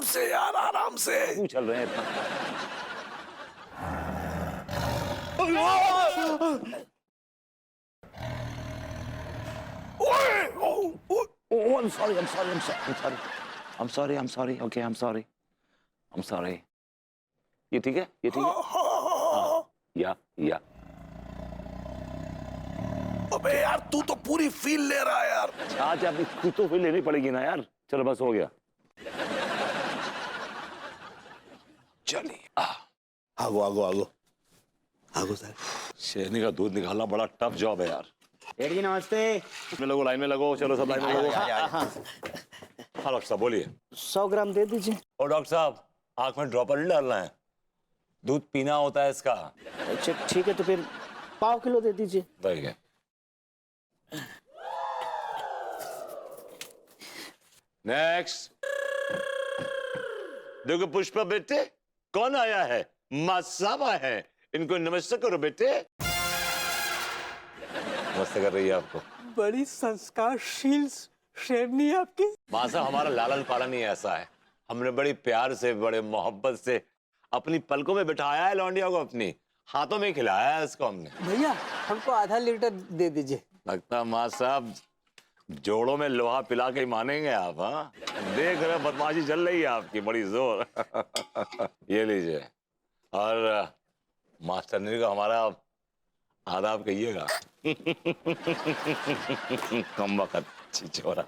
से यार, आराम से। क्यों चल रहे हैं इतना? Oh, I'm sorry. Okay, I'm sorry. ये ठीक है? ये ठीक है? हाँ, या। अबे यार, तू तो पूरी फील ले रहा है यार। आज अभी खुद तो फील लेनी पड़ेगी ना यार। चलो बस हो गया। चलिए। आगो सर। शेरनी का दूध निकालना बड़ा टफ जॉब है यार। सेठ जी नमस्ते। लाइन में लगो, चलो सब लाइन में लगो। हाँ डॉक्टर साहब बोलिए। 100 ग्राम दे दीजिए। और डॉक्टर साहब, आंख में ड्रॉपर नहीं डालना है, दूध पीना होता है इसका। अच्छा ठीक है, तो फिर पाव किलो दे दीजिए। ठीक है। नेक्स्ट। देखो पुष्पा बेटे, कौन आया है? माँ साहब आए हैं, इनको नमस्ते करो बेटे। नमस्ते कर रही है आपको। बड़ी संस्कारशील शेरनी है आपकी। माँ साहब, हमारा लालन पालन ही ऐसा है। हमने बड़ी प्यार से, बड़े मोहब्बत से अपनी पलकों में बिठाया है लौंडिया को, अपनी हाथों में खिलाया है इसको हमने। भैया हमको आधा लीटर दे दीजिए। लगता माँ साहब जोड़ों में लोहा पिला के ही मानेंगे आप। हाँ देख रहे बदमाशी चल रही है आपकी बड़ी जोर। ये लीजिए। और मास्टरनी का हमारा आदाब कहिएगा। कम वक्त छिछोरा।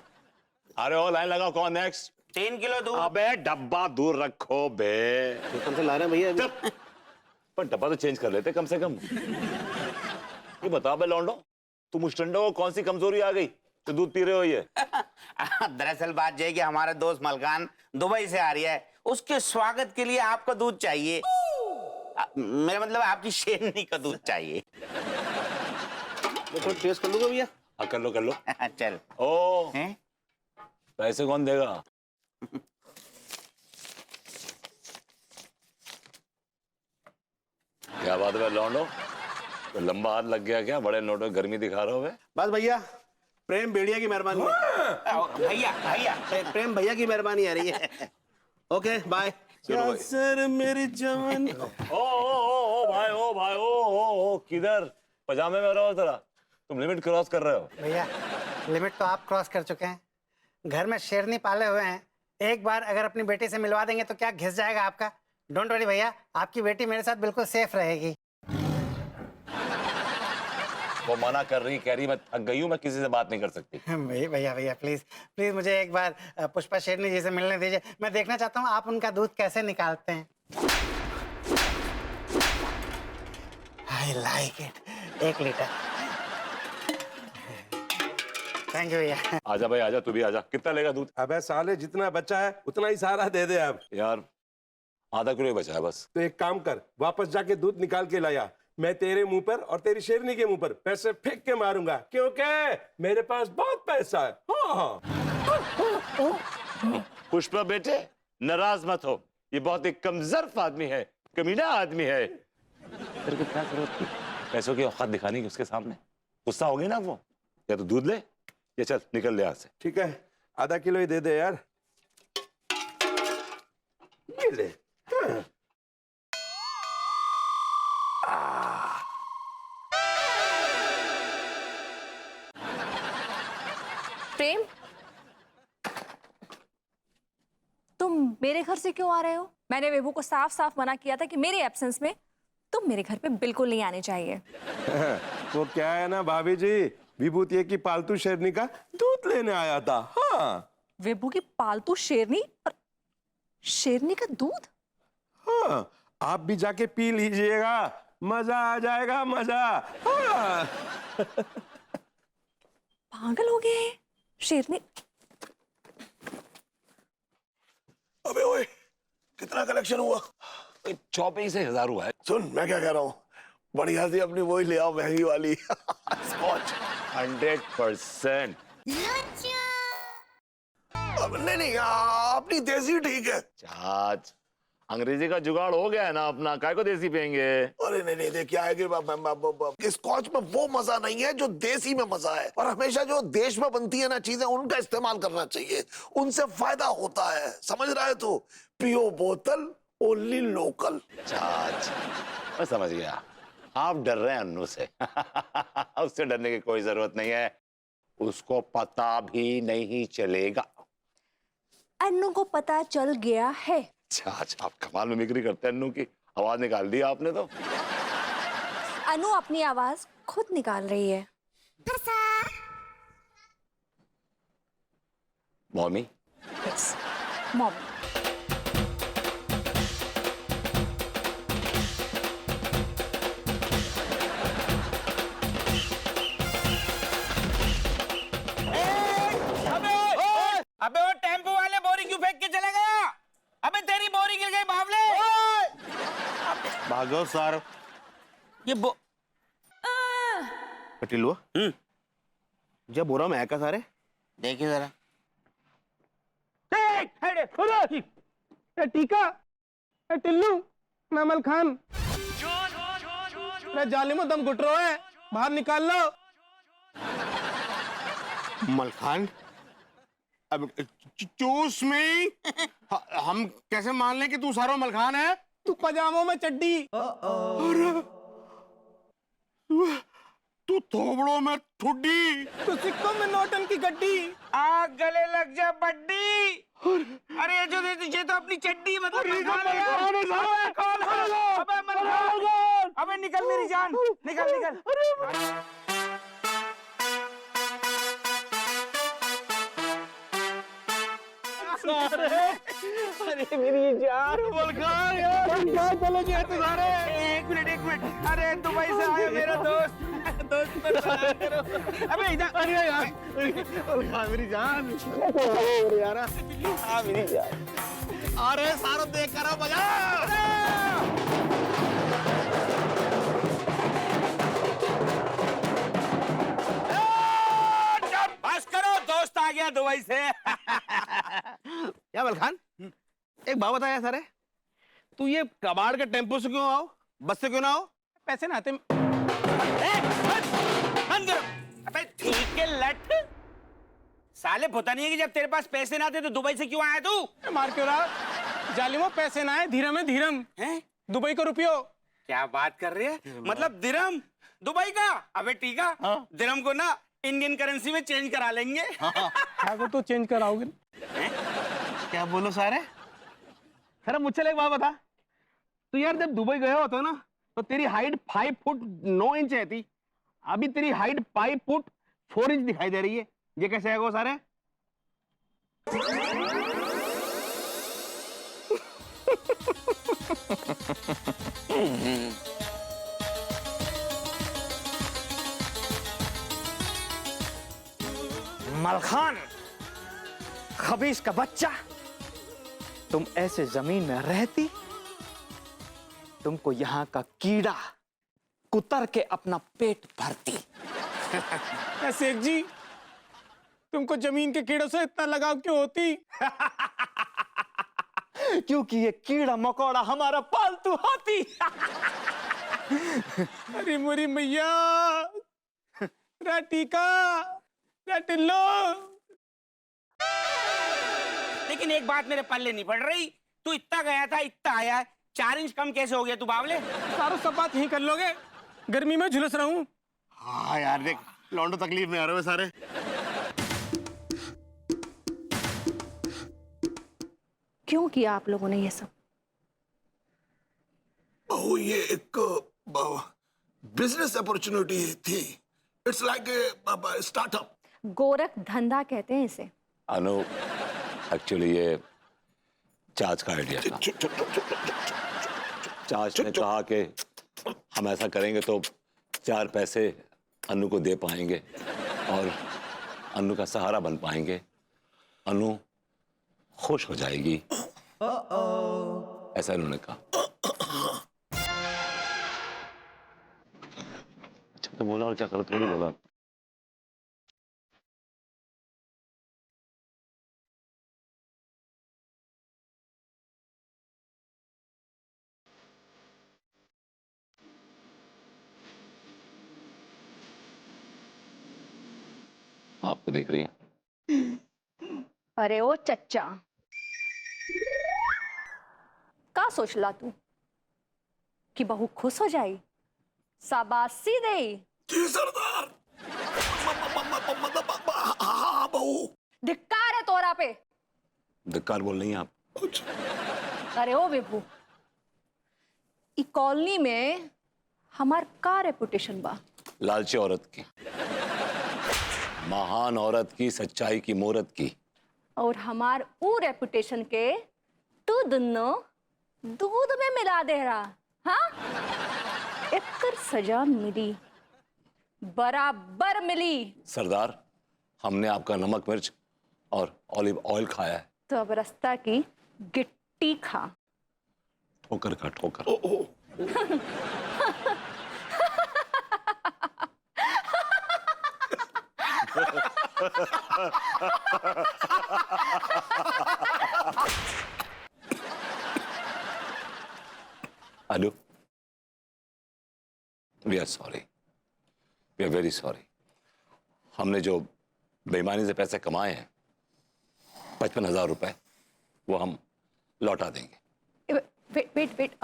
अरे ओ लाइन लगाओ, कौन नेक्स्ट? 3 किलो दूध। अबे डब्बा दूर रखो बे। कौन से ला रहे हैं भैया? चुप। पर डब्बा तो चेंज कर लेते कम से कम। ये बताओ बे लौंडो, तुम मुस्टंडो को कौन सी कमजोरी आ गई तो दूध पी रहे हो ये? दरअसल बात यह है कि हमारा दोस्त मलकान दुबई से आ रही है, उसके स्वागत के लिए आपका दूध चाहिए। मेरा मतलब आपकी शेरनी का दूध चाहिए। तो टेस्ट कर लूंगा भैया। हाँ कर लो। चल। ओ हैं? पैसे कौन देगा? क्या बात है लौंडो, तो लंबा हाथ लग गया क्या? बड़े नोटों गर्मी दिखा रहे हो बे? बस भैया, प्रेम भेड़िया की मेहरबानी। भैया प्रेम भैया की मेहरबानी आ रही है। Okay bye. सर मेरी जवान। ओ भाई ओ किधर पजामे में रहो जरा, तुम लिमिट क्रॉस कर रहे हो। भैया लिमिट तो आप क्रॉस कर चुके हैं। घर में शेरनी पाले हुए हैं, एक बार अगर अपनी बेटी से मिलवा देंगे तो क्या घिस जाएगा आपका। डोंट वरी भैया, आपकी बेटी मेरे साथ बिल्कुल सेफ रहेगी। वो मना कर रही, कह रही मैं थक गई हूँ, मैं किसी से बात नहीं कर सकती। भैया प्लीज मुझे एक बार पुष्पा शेरनी जी से मिलने दीजिए। मैं देखना चाहता हूँ आप उनका दूध कैसे निकालते हैं। I like it. 1 litre. Thank you भैया। आजा भाई आजा, तू भी आजा। कितना लेगा दूध? अबे साले, जितना बचा है उतना ही सारा दे दे अब। यार आधा किलो ही बचा है बस। तो एक काम कर, वापस जाके दूध निकाल के लाया। मैं तेरे मुंह पर और तेरी शेरनी के मुंह पर पैसे फेंक के मारूंगा, क्योंकि मेरे पास बहुत पैसा है। हाँ। पुष्पा बेटे नाराज मत हो, ये बहुत एक कमजोर आदमी है, कमीना आदमी है। तेरे को क्या जरूरत थी पैसों की औकात दिखाने की उसके सामने? गुस्सा हो गई ना वो। या तो दूध ले या चल निकल ले यहाँ से। ठीक है, आधा किलो ही दे दे यार। ये ले। हाँ। प्रेम, तुम मेरे घर से क्यों आ रहे हो? मैंने विभू को साफ साफ मना किया था कि मेरे एब्सेंस में तुम मेरे घर पे बिल्कुल नहीं आने चाहिए। वो क्या है ना भाभी जी, विभूति की पालतू शेरनी का दूध लेने आया था। हाँ। विभू की पालतू शेरनी और शेरनी का दूध? हाँ, आप भी जाके पी लीजिएगा, मजा आ जाएगा, मजा। हाँ। पागल हो गए हैं शेरनी। अबे ओए, कितना कलेक्शन हुआ? 24,000 हुआ है। सुन मैं क्या कह रहा हूँ, बढ़िया सी अपनी वही ले आओ, महंगी वाली स्कॉच। 100%। अब नहीं अपनी देसी ठीक है। चाच अंग्रेजी का जुगाड़ हो गया है ना अपना, काय को देसी पियेंगे? अरे नहीं नहीं, देखिए आगे कि स्कॉच में वो मजा नहीं है जो देसी में मजा है, और हमेशा जो देश में बनती है ना चीजें, उनका इस्तेमाल करना चाहिए, उनसे फायदा होता है, समझ रहा है तू? पियो बोतल, ओनली लोकल। अच्छा, मैं समझ गया, आप डर रहे हैं अन्नू से। उससे डरने की कोई जरूरत नहीं है, उसको पता भी नहीं चलेगा। अन्नू को पता चल गया है। अच्छा, आप कमाल मिमिक्री करते हैं अन्नू की, आवाज निकाल दी आपने तो। अनु अपनी आवाज खुद निकाल रही है। Mommy, mom. अबे वो टेम्पो वाले बोरी क्यों फेंक के चले गया? अबे तेरी बोरी गिर गई बावले। भागो सर। ये पटिलुआ जब बोरा में है का सारे? देखिए जरा। टीका, टिल्लू, मैं मलखान, मैं जालिमो दम घुट रहा है, बाहर निकाल लो। मलखान, अब चूस में हम कैसे मान लें कि तू सारो मलखान है? तू पजामों में चड्डी, तू थोबड़ों में ठुड्डी। तू सिक्कों में नोटन की गड्डी। आग गले लग जा बड्डी। अरे ये ये तो अपनी चड्डी मतलब मलखान है यार। अबे कौन है? अबे मलखान। अबे निकल मेरी जान, निकल निकल। अरे मेरी जान, मलखान यार, क्या चले गए तुम्हारे? एक मिनट। अरे दुबई से आया मेरा दोस्त पर सलाम करो। अबे इधर। अरे यार, मलखान मेरी जान, यार, हाँ मेरी जान। अरे सारो देख कर बजा। बस करो, दोस्त आ गया दुबई से। या मलखान, एक बात बताया सारे, तू ये कबाड़ के टेम्पो से क्यों आओ, बस से क्यों ना आओ? पैसे ना आते। बंद करो। अबे ठीक है लट। साले पता नहीं है कि जब तेरे पास पैसे ना थे तो दुबई से क्यों आया तू? मार क्यों रहा? जालिमो पैसे ना है, धीरम है धीरम। हैं? दुबई को रुपयो। क्या बात कर रहे हैं? मतलब दिरहम दुबई का? अबे ठीक है, दिरहम को ना इंडियन करेंसी में चेंज करा लेंगे। क्या को तो चेंज कराओगे? क्या बोलो सारे? सर मुझसे एक बात बता, तू यार जब दुबई गया होता ना तो तेरी हाइट 5 फुट 9 इंच है थी, अभी तेरी हाइट 5 फुट 4 इंच दिखाई दे रही है, ये कैसे है वो सारे? मलखान, खबीस का बच्चा, तुम ऐसे जमीन में रहती, तुमको यहाँ का कीड़ा कुतर के अपना पेट भरती। शेख जी, तुमको जमीन के कीड़ों से इतना लगाव क्यों होती? क्योंकि ये कीड़ा मकोड़ा हमारा पालतू हाथी। अरे मुरी मैया, रा टीका, रा टिल्लो। लेकिन एक बात मेरे पल्ले नहीं पड़ रही, तू इतना गया था इतना आया है, 4 इंच कम कैसे हो गया तू बावले? सारो सब बात यहीं कर लोगे, गर्मी में झुलस रहा हूँ। हाँ यार देख, लौंडो तकलीफ में आ रहे हो सारे। क्यों किया आप लोगों ने ये सब? बहू ये एक बिजनेस अपॉर्चुनिटी थी, it's like a startup. Gorakh धंधा कहते हैं इसे। अनु, एक्चुअली ये चाच का आइडिया था। चाच ने कहा कि हम ऐसा करेंगे तो 4 पैसे अनु को दे पाएंगे और अनु का सहारा बन पाएंगे, अनु खुश हो जाएगी, ऐसा इन्होंने कहा। अच्छा तो बोला और क्या करो, थोड़ी बोला। आपको देख रही है। अरे ओ चच्चा, का सोचला तू कि बहू खुश हो जाई, शाबाशी दे? जी सरदार। मतलब हाँ बहू। धिक्कार है तोरा पे। धिक्कार बोल रही हैं आप? अरे ओ विभू, ई कॉलोनी में हमार का रेपुटेशन बा? लालची औरत की, महान औरत की, सच्चाई की मूरत की। और हमार ऊ रेपुटेशन के तू दोनों दूध में मिला दे रहा। हाँ, एकर सजा मिली, बराबर मिली। सरदार, हमने आपका नमक मिर्च और ऑलिव ऑयल खाया है। तो अब रास्ता की गिट्टी खा। ठोकर का ठोकर। Hello, we are sorry, we are very sorry. हमने जो बेईमानी से पैसे कमाए हैं, 55,000 रुपए, वो हम लौटा देंगे। वेट वेट वेट,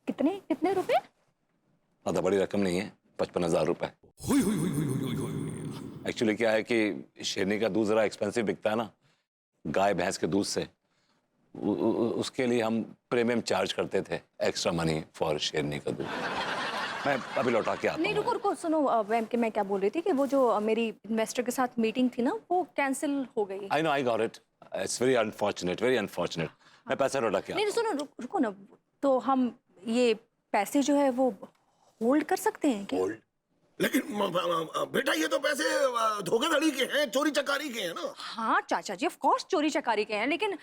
कितने कितने रुपए? ज्यादा बड़ी रकम नहीं है, 55,000 रुपए। एक्चुअली क्या है कि शेरनी का दूध जरा एक्सपेंसिव बिकता है ना, गाय भैंस के दूध से। उसके लिए हम प्रीमियम चार्ज करते थे, एक्स्ट्रा मनी फॉर शेरनी का दूध। मैं अभी लौटा के आता नहीं हूँ। रुको रुको, सुनो मैम, कि मैं क्या बोल रही थी कि वो जो मेरी इन्वेस्टर के साथ मीटिंग थी ना, वो कैंसिल हो गई। I know, I got it. It's very unfortunate, very unfortunate. मैं पैसा लौटा के आता नहीं सुनो, रुको ना, तो हम ये पैसे जो है वो होल्ड कर सकते हैं क्या? लेकिन बेटा ये तो पैसे धोखाधड़ी के हैं, चोरी चकारी के हैं ना। हाँ चाचा जी, ऑफ कोर्स चोरी चकारी के हैं, लेकिन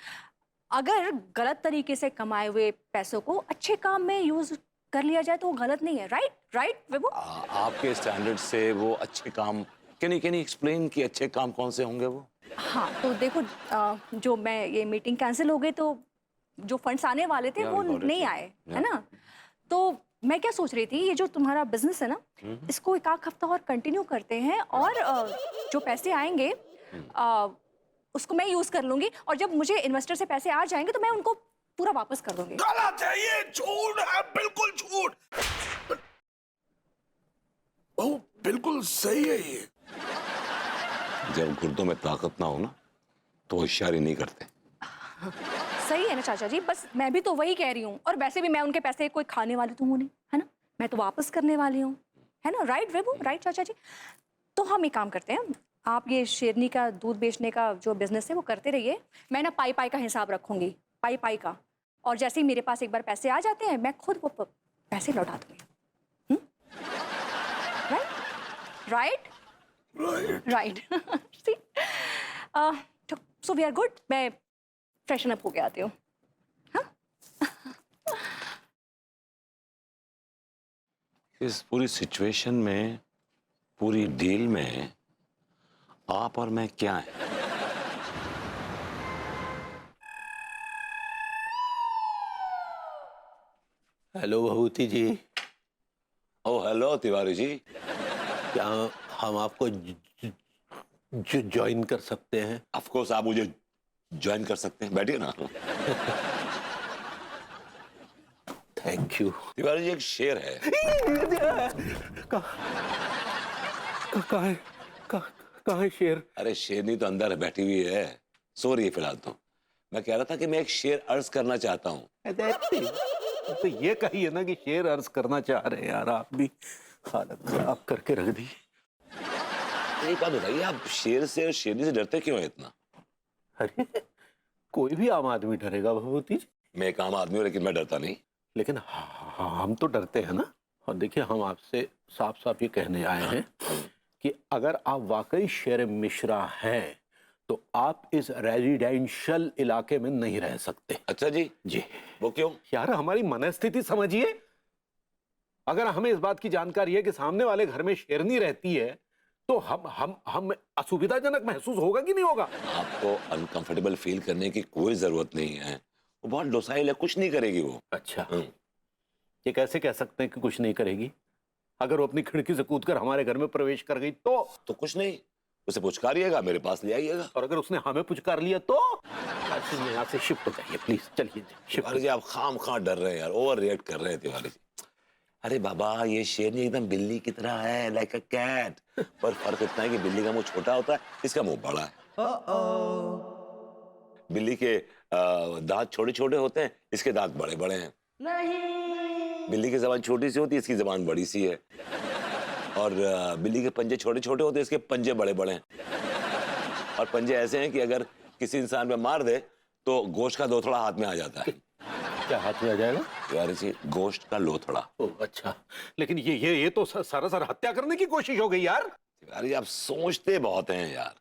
अगर गलत तरीके से कमाए हुए पैसों को अच्छे काम में यूज कर लिया जाए तो वो गलत नहीं है। राइट राइट विभू? आपके स्टैंडर्ड से वो अच्छे काम, कैन यू एक्सप्लेन कि अच्छे काम कौन से होंगे वो? हाँ तो देखो, जो मैं ये मीटिंग कैंसिल हो गई तो जो फंड्स आने वाले थे वो नहीं आए, है ना? तो मैं क्या सोच रही थी, ये जो तुम्हारा बिजनेस है ना, इसको एक आध हफ्ता और कंटिन्यू करते हैं, और जो पैसे आएंगे उसको मैं यूज कर लूंगी, और जब मुझे इन्वेस्टर से पैसे आ जाएंगे तो मैं उनको पूरा वापस कर दूंगी। गलत है ये, झूठ है, बिल्कुल झूठ। ओह बिल्कुल सही है ये। जब गुर्दों में ताकत ना हो ना, तो होशियारी नहीं करते। सही है ना चाचा जी, बस मैं भी तो वही कह रही हूँ, और वैसे भी मैं उनके पैसे कोई खाने वाली तो हूँ नहीं, है ना? मैं तो वापस करने वाली हूँ, है ना? राइट विभू? राइट चाचा जी? तो हम एक काम करते हैं, आप ये शेरनी का दूध बेचने का जो बिजनेस है वो करते रहिए, मैं ना पाई पाई का हिसाब रखूंगी, पाई पाई का, और जैसे ही मेरे पास एक बार पैसे आ जाते हैं मैं खुद वो पैसे लौटा दूंगी। Right right right. So we are good. मैं फ्रेशन अप होके आती हूँ। इस पूरी सिचुएशन में, पूरी डील में आप और मैं क्या है? हेलो भभूति जी। Oh hello Tiwari ji. क्या हम आपको ज्वाइन कर सकते हैं? ऑफ कोर्स आप मुझे ज्वाइन कर सकते हैं, बैठिए ना। Thank you. तिवारी जी, एक शेर है। कहाँ है शेर? अरे शेरनी तो अंदर बैठी हुई है, सो रही है फिलहाल। तो मैं कह रहा था कि मैं एक शेर अर्ज करना चाहता हूँ। तो ये कहिए ना कि शेर अर्ज करना चाह रहे हैं। यार आप भी हालत खराब करके रख दी। एक बात बताइए, आप शेर से और शेरनी से डरते क्यों हैं इतना? अरे कोई भी आम आदमी डरेगा भभूति जी। मैं एक आम आदमी हूँ, लेकिन मैं डरता नहीं। लेकिन हम तो डरते हैं ना। और देखिए, हम आपसे साफ साफ ये कहने आए हैं कि अगर आप वाकई शेर मिश्रा हैं तो आप इस रेजिडेंशियल इलाके में नहीं रह सकते। अच्छा जी? जी। वो क्यों? यार हमारी मनस्थिति समझिए। अगर हमें इस बात की जानकारी है कि सामने वाले घर में शेरनी रहती है तो हम असुविधाजनक महसूस होगा कि नहीं होगा? आपको अनकंफर्टेबल फील करने की कोई जरूरत नहीं है। वो बहुत डोसाइल है, कुछ नहीं करेगी वो। अच्छा, ये कैसे कह सकते हैं कि कुछ नहीं करेगी? अगर वो अपनी खिड़की से कूदकर हमारे घर में प्रवेश कर गई तो कुछ नहीं, उसे पुचकारिएगा, मेरे पास ले आइएगा। और अगर उसने हमें पुचकार लिया तो सुनिए, यहाँ से शिफ्ट हो जाइए प्लीज, चलिए शिफ्ट। तिवारी जी आप खाम खा डर रहे हैं यार, ओवर रिएक्ट कर रहे हैं तिवारी जी। अरे बाबा ये शेरनी एकदम बिल्ली की तरह है, लाइक अ कैट, पर फर्क इतना है कि बिल्ली का मुंह छोटा होता है, इसका मुंह बड़ा है। बिल्ली के दांत छोटे छोटे होते हैं, इसके दांत बड़े बड़े हैं। बिल्ली की जबान छोटी सी होती है, इसकी जबान बड़ी सी है। और बिल्ली के पंजे छोटे छोटे होते हैं, इसके पंजे बड़े बड़े हैं। और पंजे ऐसे हैं कि अगर किसी इंसान पे मार दे तो गोश्त का लोथड़ा हाथ में आ जाता है। क्या हाथ में आ जाएगा? तिवारी जी गोश्त का लोथड़ा। ओह अच्छा, लेकिन ये तो सरासर हत्या करने की कोशिश हो गई यार। तिवारी जी आप सोचते बहुत हैं यार।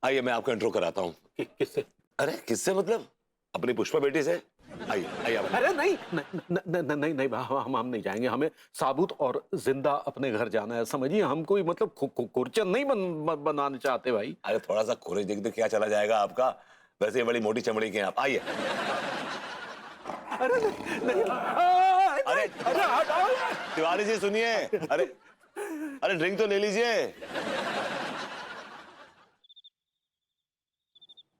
आइए मैं आपको इंट्रो कराता हूँ। किससे? अरे किससे मतलब? अपनी पुष्पा बेटी से। आइए आइए आप। अरे नहीं नहीं, हम नहीं जाएंगे, हमें साबुत और जिंदा अपने घर जाना है, समझिए। हम कोई मतलब कुरचन नहीं बनाना चाहते भाई। अरे थोड़ा सा खुरे देख दो, क्या चला जाएगा आपका, वैसे बड़ी मोटी चमड़ी के हैं आप। आइए। अरे नहीं, अरे तिवारी जी सुनिए, अरे ड्रिंक तो ले लीजिए।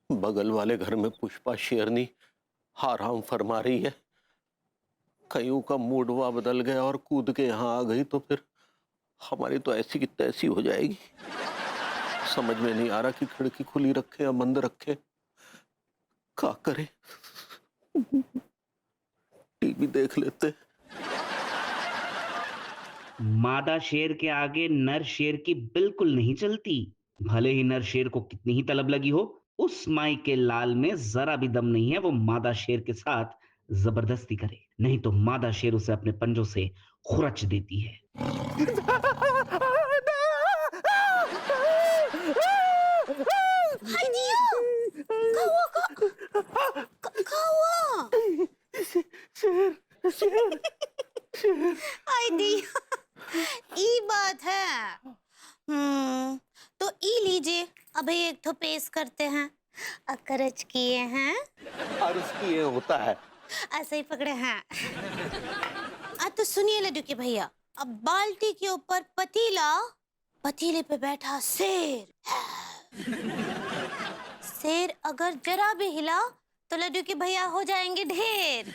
बगल वाले घर में पुष्पा शेरनी आराम फरमा रही है, कईयों का मूडवा बदल गया और कूद के यहाँ आ गई तो फिर हमारी तो ऐसी की तैसी हो जाएगी। समझ में नहीं आ रहा कि खिड़की खुली रखे या बंद रखे, क्या करे। टीवी देख लेते। मादा शेर के आगे नर शेर की बिल्कुल नहीं चलती। भले ही नर शेर को कितनी ही तलब लगी हो, उस माई के लाल में जरा भी दम नहीं है वो मादा शेर के साथ जबरदस्ती करे, नहीं तो मादा शेर उसे अपने पंजों से खुरच देती है। ई बात है। तो ई लीजिए, अभी एक तो पेश करते हैं। अकरज किए हैं, अर्ज किए होता है, ऐसे ही पकड़े हैं। तो सुनिए लड्डू के भैया, अब बाल्टी के ऊपर पतीला, पतीले पे बैठा शेर। शेर अगर जरा भी हिला तो लड्डू के भैया हो जाएंगे ढेर।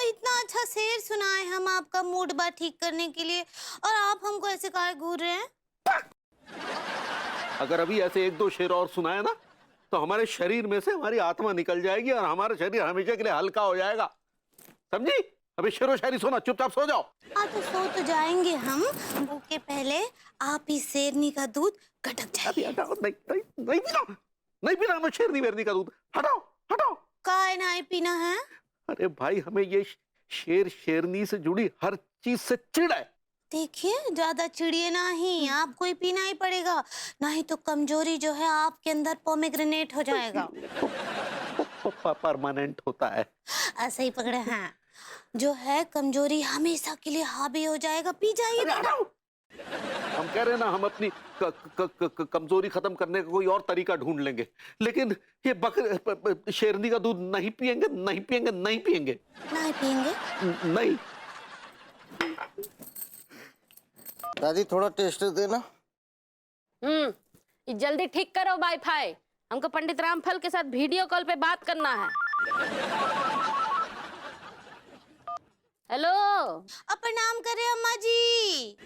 इतना अच्छा शेर सुनाए हम आपका मूड बा ठीक करने के लिए, और आप हमको ऐसे काहे घूर रहे हैं? अगर अभी ऐसे एक दो शेर और सुनाए ना तो हमारे शरीर में से हमारी आत्मा निकल जाएगी और हमारा शरीर हमेशा के लिए हल्का हो जाएगा, समझी? अभी शेरो शायरी सुना, चुपचाप सो जाओ। तो सो तो जाएंगे हम, उसके पहले आप ही शेरनी का दूध गटक जाइए। नहीं पीना हमें शेरनी वेरनी का दूध, हटाओ हटाओ। काय नहीं पीना है? अरे भाई हमें ये शेर शेरनी से जुड़ी हर चीज से चिढ़ है। देखिए ज्यादा चिड़िए नहीं, आपको ही पीना ही पड़ेगा, नहीं तो कमजोरी जो है आपके अंदर पोमेग्रेनेट हो जाएगा। परमानेंट होता है। ऐसे ही पकड़े हैं, जो है कमजोरी हमेशा के लिए हावी हो जाएगा, पी जाइए ना। हम कह रहे हैं ना, हम अपनी कमजोरी खत्म करने का कोई और तरीका ढूंढ लेंगे, लेकिन ये शेरनी का दूध नहीं पिएंगे, नहीं पिएंगे, नहीं पिएंगे, नहीं पिएंगे, नहीं। दादी थोड़ा टेस्ट देना। जल्दी ठीक करो वाईफाई, हमको पंडित रामफल के साथ वीडियो कॉल पे बात करना है। हेलो, प्रणाम करे अम्मा जी।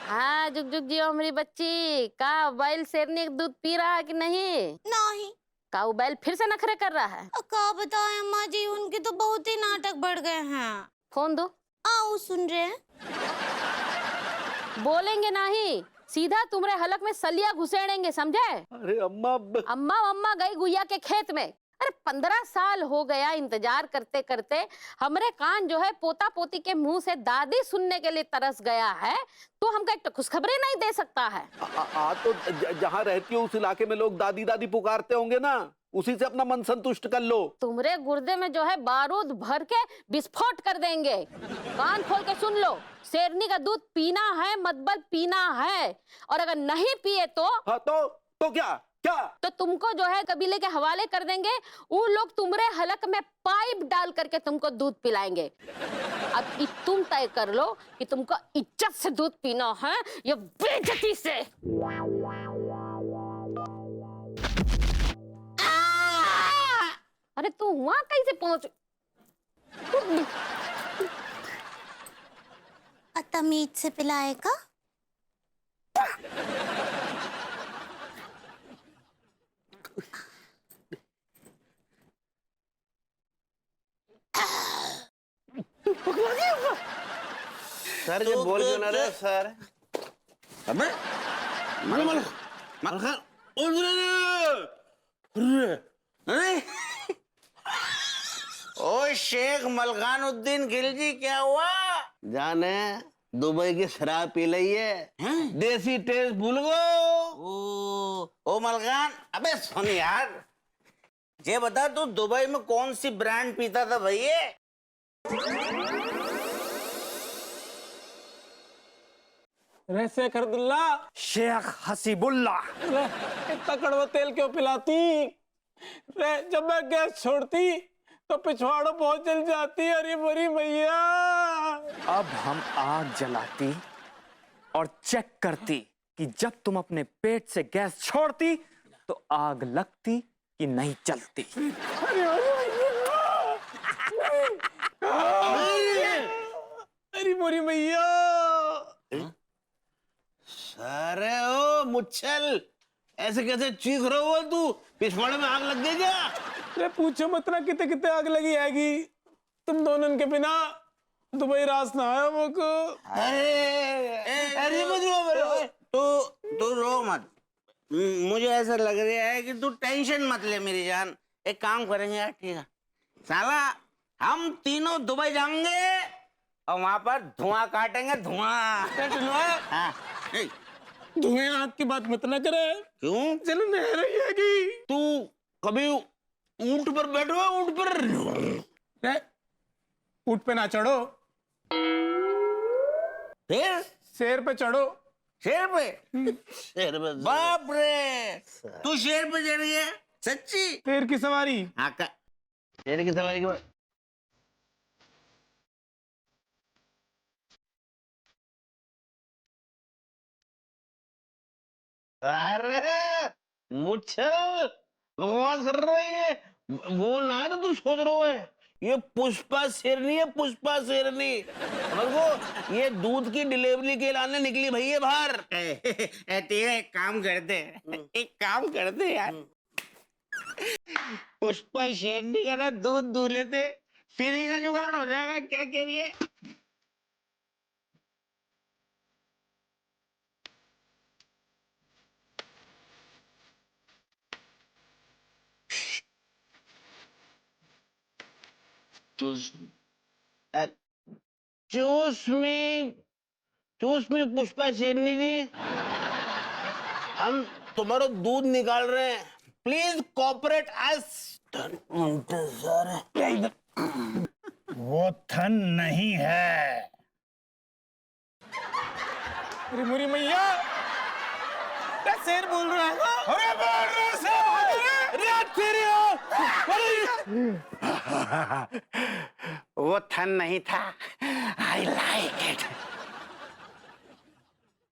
हाँ जुग जुग जियो हमारी बच्ची। का बैल शेरनी का दूध पी रहा है कि नहीं? नहीं। का वो बैल फिर से नखरे कर रहा है? का बताएं अम्मा जी, उनके तो बहुत ही नाटक बढ़ गए हैं। फोन दो। आओ सुन रहे हैं। बोलेंगे नहीं, सीधा तुम्हारे हलक में सलिया घुसेड़ेंगे, समझे? अरे अम्मा अम्मा गई गुइया के खेत में। अरे 15 साल हो गया इंतजार करते करते, हमरे कान जो है पोता पोती के मुंह से दादी सुनने के लिए तरस गया है, तो हमको एक खुशखबरी नहीं दे सकता है? तो जहाँ रहती हो उस इलाके में लोग दादी दादी पुकारते होंगे ना, उसी से अपना मन संतुष्ट कर लो। तुम्हारे गुर्दे में जो है बारूद भर के विस्फोट कर देंगे। कान खोल के सुन लो, शेरनी का दूध पीना है, मतबल पीना है, और अगर नहीं पिए तो हाँ तो क्या क्या? तो तुमको जो है कबीले के हवाले कर देंगे। वो लोग तुम्हारे हलक में पाइप डाल करके तुमको दूध पिलाएंगे। अब तुम तय कर लो कि तुमको इज्जत से दूध पीना है या बेइज्जती से। अरे तू वहां कैसे पहुंच? तमीज से पिलाएगा। सर ये बोल क्यों ना रहे सर? अबे मलखान अरे ओ शेख मलखान उद्दीन खिलजी, क्या हुआ? जाने दुबई की शराब पी ली है, देसी टेस्ट भूल गो। ओ मलखान, अबे सुन यार, ये बता तू दुबई में कौन सी ब्रांड पीता था भैया? शेख अब्दुल्ला, शेख हसीबुल्ला। इतना कड़वा तेल क्यों पिलाती? जब मैं गैस छोड़ती तो पिछवाड़ों बहुत जल जाती। अरे बुरी मैया। अब हम आग जलाती और चेक करती कि जब तुम अपने पेट से गैस छोड़ती तो आग लगती कि नहीं चलती। अरे बुरी मैया। अरे ओ मुच्छल, ऐसे कैसे चीख रहे हो तू? पिछवाड़े में आग लग गई क्या? अरे पूछो मत ना कितने कितने आग लगी आएगी। तुम दोनों के बिना दुबई रास ना आया मुझको। अरे तू रो मत। मुझे ऐसा लग रहा है कि तू टेंशन मत ले मेरी जान। एक काम करेंगे यार, ठीक है साला, हम तीनों दुबई जाएंगे और वहां पर धुआं काटेंगे, धुआं। हाँ। धुएं आग की बात मत ना करे। क्यों? चलो नह रही है कि तू कभी ऊंट पर बैठो है? ऊंट पर? ऊंट पे ना चढ़ो, फिर शेर पे चढ़ो। शेर पे? शेर पे? बाप रे, तू शेर पे चढ़ गया? सच्ची? शेर की सवारी? हाँ का शेर की सवारी के बाद अरे मुच्छल बकवास कर रही है। बोल ना है तो तू सोच रहा है ये पुष्पा शेरनी है, पुष्पा शेरनी। को ये दूध की डिलीवरी के लाने निकली भैया बाहर। तेरा एक काम करते यार, पुष्पा शेरनी का ना दूध दूह लेते, फ्री का जुगाड़ हो जाएगा। क्या कह रही है? चूस में पुष्पा शेरनी जी, हम तुम्हारा दूध निकाल रहे हैं, प्लीज कोऑपरेट अस। वो थन नहीं है। अरे मुरी मैया, शेर बोल रहा है। अरे बोल रहे वो थन नहीं था। I like it.